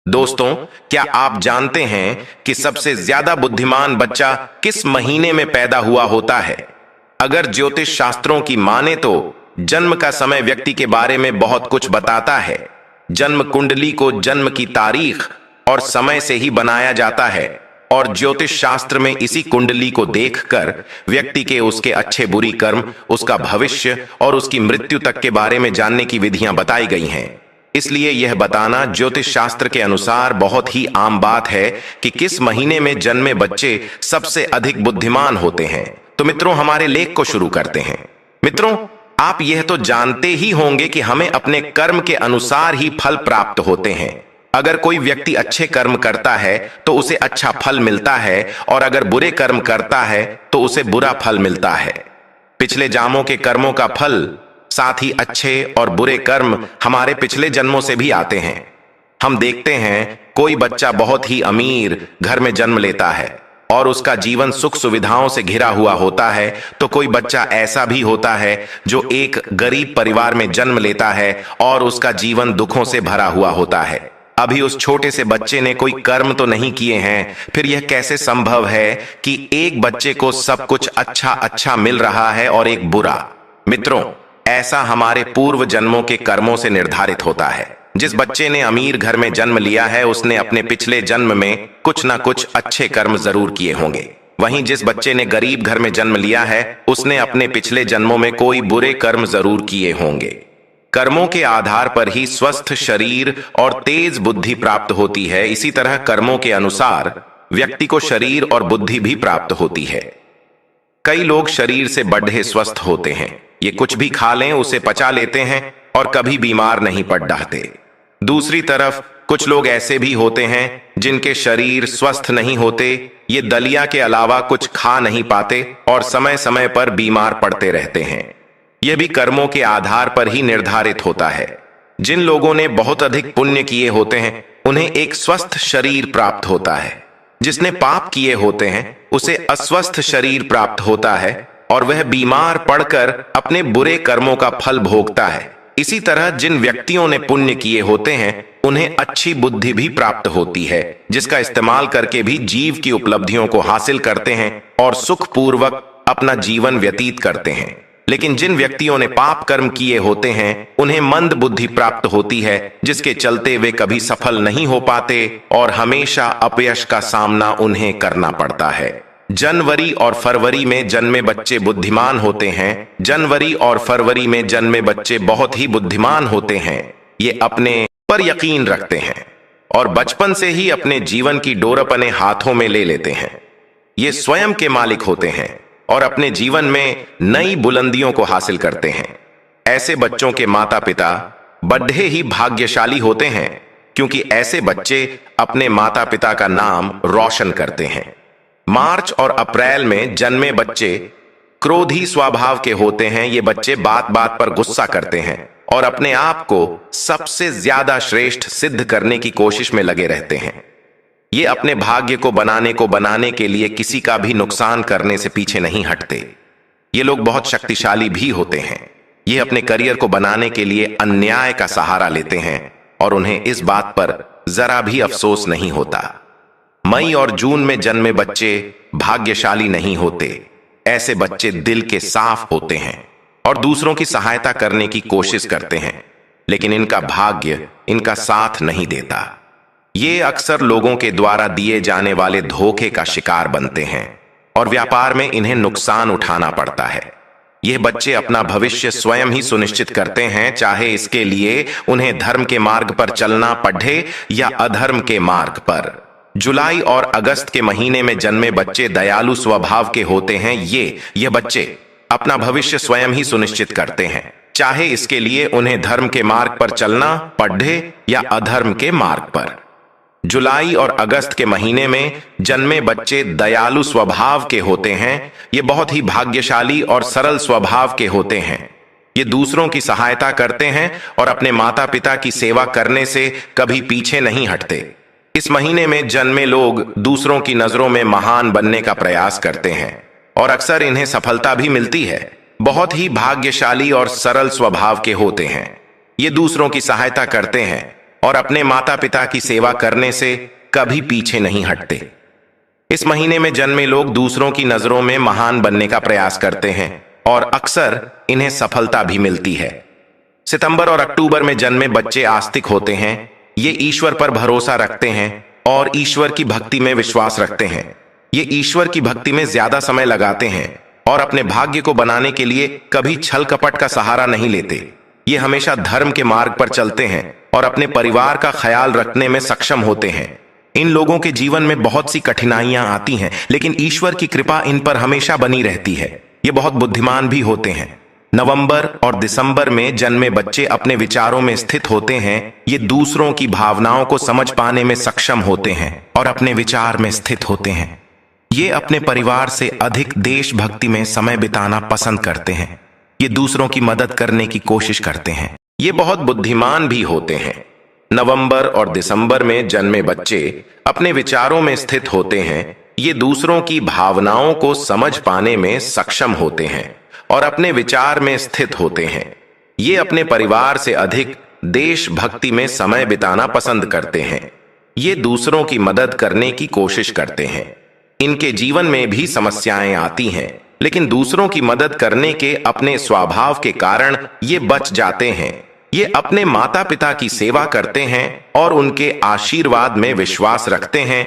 दोस्तों, क्या आप जानते हैं कि सबसे ज्यादा बुद्धिमान बच्चा किस महीने में पैदा हुआ होता है? अगर ज्योतिष शास्त्रों की माने तो जन्म का समय व्यक्ति के बारे में बहुत कुछ बताता है। जन्म कुंडली को जन्म की तारीख और समय से ही बनाया जाता है और ज्योतिष शास्त्र में इसी कुंडली को देखकर व्यक्ति के उसके अच्छे बुरी कर्म, उसका भविष्य और उसकी मृत्यु तक के बारे में जानने की विधियां बताई गई हैं। इसलिए यह बताना ज्योतिष शास्त्र के अनुसार बहुत ही आम बात है कि किस महीने में जन्मे बच्चे सबसे अधिक बुद्धिमान होते हैं। तो मित्रों, हमारे लेख को शुरू करते हैं। मित्रों, आप यह तो जानते ही होंगे कि हमें अपने कर्म के अनुसार ही फल प्राप्त होते हैं। अगर कोई व्यक्ति अच्छे कर्म करता है तो उसे अच्छा फल मिलता है और अगर बुरे कर्म करता है तो उसे बुरा फल मिलता है। पिछले जन्मों के कर्मों का फल, साथ ही अच्छे और बुरे कर्म हमारे पिछले जन्मों से भी आते हैं। हम देखते हैं कोई बच्चा बहुत ही अमीर घर में जन्म लेता है और उसका जीवन सुख सुविधाओं से घिरा हुआ होता है, तो कोई बच्चा ऐसा भी होता है जो एक गरीब परिवार में जन्म लेता है और उसका जीवन दुखों से भरा हुआ होता है। अभी उस छोटे से बच्चे ने कोई कर्म तो नहीं किए हैं, फिर यह कैसे संभव है कि एक बच्चे को सब कुछ अच्छा अच्छा मिल रहा है और एक बुरा? मित्रों, ऐसा हमारे पूर्व जन्मों के कर्मों से निर्धारित होता है। जिस बच्चे ने अमीर घर में जन्म लिया है उसने अपने पिछले जन्म में कुछ ना कुछ अच्छे कर्म जरूर किए होंगे। वहीं जिस बच्चे ने गरीब घर में जन्म लिया है उसने अपने पिछले जन्मों में कोई बुरे कर्म जरूर किए होंगे। कर्मों के आधार पर ही स्वस्थ शरीर और तेज बुद्धि प्राप्त होती है। इसी तरह कर्मों के अनुसार व्यक्ति को शरीर और बुद्धि भी प्राप्त होती है। कई लोग शरीर से बढ़े स्वस्थ होते हैं, ये कुछ भी खा लें उसे पचा लेते हैं और कभी बीमार नहीं पड़ जाते। दूसरी तरफ कुछ लोग ऐसे भी होते हैं जिनके शरीर स्वस्थ नहीं होते, ये दलिया के अलावा कुछ खा नहीं पाते और समय समय पर बीमार पड़ते रहते हैं। यह भी कर्मों के आधार पर ही निर्धारित होता है। जिन लोगों ने बहुत अधिक पुण्य किए होते हैं उन्हें एक स्वस्थ शरीर प्राप्त होता है। जिसने पाप किए होते हैं उसे अस्वस्थ शरीर प्राप्त होता है और वह बीमार पड़कर अपने बुरे कर्मों का फल भोगता है। इसी तरह जिन व्यक्तियों ने पुण्य किए होते हैं उन्हें अच्छी बुद्धि भी प्राप्त होती है, जिसका इस्तेमाल करके भी जीव की उपलब्धियों को हासिल करते हैं और सुखपूर्वक अपना जीवन व्यतीत करते हैं। लेकिन जिन व्यक्तियों ने पाप कर्म किए होते हैं उन्हें मंद बुद्धि प्राप्त होती है, जिसके चलते वे कभी सफल नहीं हो पाते और हमेशा अपयश का सामना उन्हें करना पड़ता है। जनवरी और फरवरी में जन्मे बच्चे बुद्धिमान होते हैं। जनवरी और फरवरी में जन्मे बच्चे बहुत ही बुद्धिमान होते हैं। ये अपने पर यकीन रखते हैं और बचपन से ही अपने जीवन की डोर अपने हाथों में ले लेते हैं। ये स्वयं के मालिक होते हैं और अपने जीवन में नई बुलंदियों को हासिल करते हैं। ऐसे बच्चों के माता पिता बड़े ही भाग्यशाली होते हैं, क्योंकि ऐसे बच्चे अपने माता पिता का नाम रोशन करते हैं। मार्च और अप्रैल में जन्मे बच्चे क्रोधी स्वभाव के होते हैं। ये बच्चे बात बात पर गुस्सा करते हैं और अपने आप को सबसे ज्यादा श्रेष्ठ सिद्ध करने की कोशिश में लगे रहते हैं। ये अपने भाग्य को बनाने के लिए किसी का भी नुकसान करने से पीछे नहीं हटते। ये लोग बहुत शक्तिशाली भी होते हैं। ये अपने करियर को बनाने के लिए अन्याय का सहारा लेते हैं और उन्हें इस बात पर जरा भी अफसोस नहीं होता। मई और जून में जन्मे बच्चे भाग्यशाली नहीं होते। ऐसे बच्चे दिल के साफ होते हैं और दूसरों की सहायता करने की कोशिश करते हैं, लेकिन इनका भाग्य इनका साथ नहीं देता। ये अक्सर लोगों के द्वारा दिए जाने वाले धोखे का शिकार बनते हैं और व्यापार में इन्हें नुकसान उठाना पड़ता है। ये बच्चे अपना भविष्य स्वयं ही सुनिश्चित करते हैं, चाहे इसके लिए उन्हें धर्म के मार्ग पर चलना पड़े या अधर्म के मार्ग पर। जुलाई और अगस्त के महीने में जन्मे बच्चे दयालु स्वभाव के होते हैं। ये बच्चे अपना भविष्य स्वयं ही सुनिश्चित करते हैं, चाहे इसके लिए उन्हें धर्म के मार्ग पर चलना पड़े या अधर्म के मार्ग पर। जुलाई और अगस्त के महीने में जन्मे बच्चे दयालु स्वभाव के होते हैं। ये बहुत ही भाग्यशाली और सरल स्वभाव के होते हैं। ये दूसरों की सहायता करते हैं और अपने माता पिता की सेवा करने से कभी पीछे नहीं हटते। इस महीने में जन्मे लोग दूसरों की नजरों में महान बनने का प्रयास करते हैं और अक्सर इन्हें सफलता भी मिलती है। बहुत ही भाग्यशाली और सरल स्वभाव के होते हैं। ये दूसरों की सहायता करते हैं और अपने माता पिता की सेवा करने से कभी पीछे नहीं हटते। इस महीने में जन्मे लोग दूसरों की नजरों में महान बनने का प्रयास करते हैं और अक्सर इन्हें सफलता भी मिलती है। सितंबर और अक्टूबर में जन्मे बच्चे आस्तिक होते हैं। ये ईश्वर पर भरोसा रखते हैं और ईश्वर की भक्ति में विश्वास रखते हैं। ये ईश्वर की भक्ति में ज्यादा समय लगाते हैं और अपने भाग्य को बनाने के लिए कभी छल कपट का सहारा नहीं लेते। ये हमेशा धर्म के मार्ग पर चलते हैं और अपने परिवार का ख्याल रखने में सक्षम होते हैं। इन लोगों के जीवन में बहुत सी कठिनाइयां आती हैं, लेकिन ईश्वर की कृपा इन पर हमेशा बनी रहती है। ये बहुत बुद्धिमान भी होते हैं। नवंबर और दिसंबर में जन्मे बच्चे अपने विचारों में स्थित होते हैं। ये दूसरों की भावनाओं को समझ पाने में सक्षम होते हैं और अपने विचार में स्थित होते हैं। ये अपने परिवार से अधिक देशभक्ति में समय बिताना पसंद करते हैं। ये दूसरों की मदद करने की कोशिश करते हैं। ये बहुत बुद्धिमान भी होते हैं। नवंबर और दिसंबर में जन्मे बच्चे अपने विचारों में स्थित होते हैं। ये दूसरों की भावनाओं को समझ पाने में सक्षम होते हैं और अपने विचार में स्थित होते हैं। ये अपने परिवार से अधिक देशभक्ति में समय बिताना पसंद करते हैं। ये दूसरों की मदद करने की कोशिश करते हैं। इनके जीवन में भी समस्याएं आती हैं, लेकिन दूसरों की मदद करने के अपने स्वभाव के कारण ये बच जाते हैं। ये अपने माता पिता की सेवा करते हैं और उनके आशीर्वाद में विश्वास रखते हैं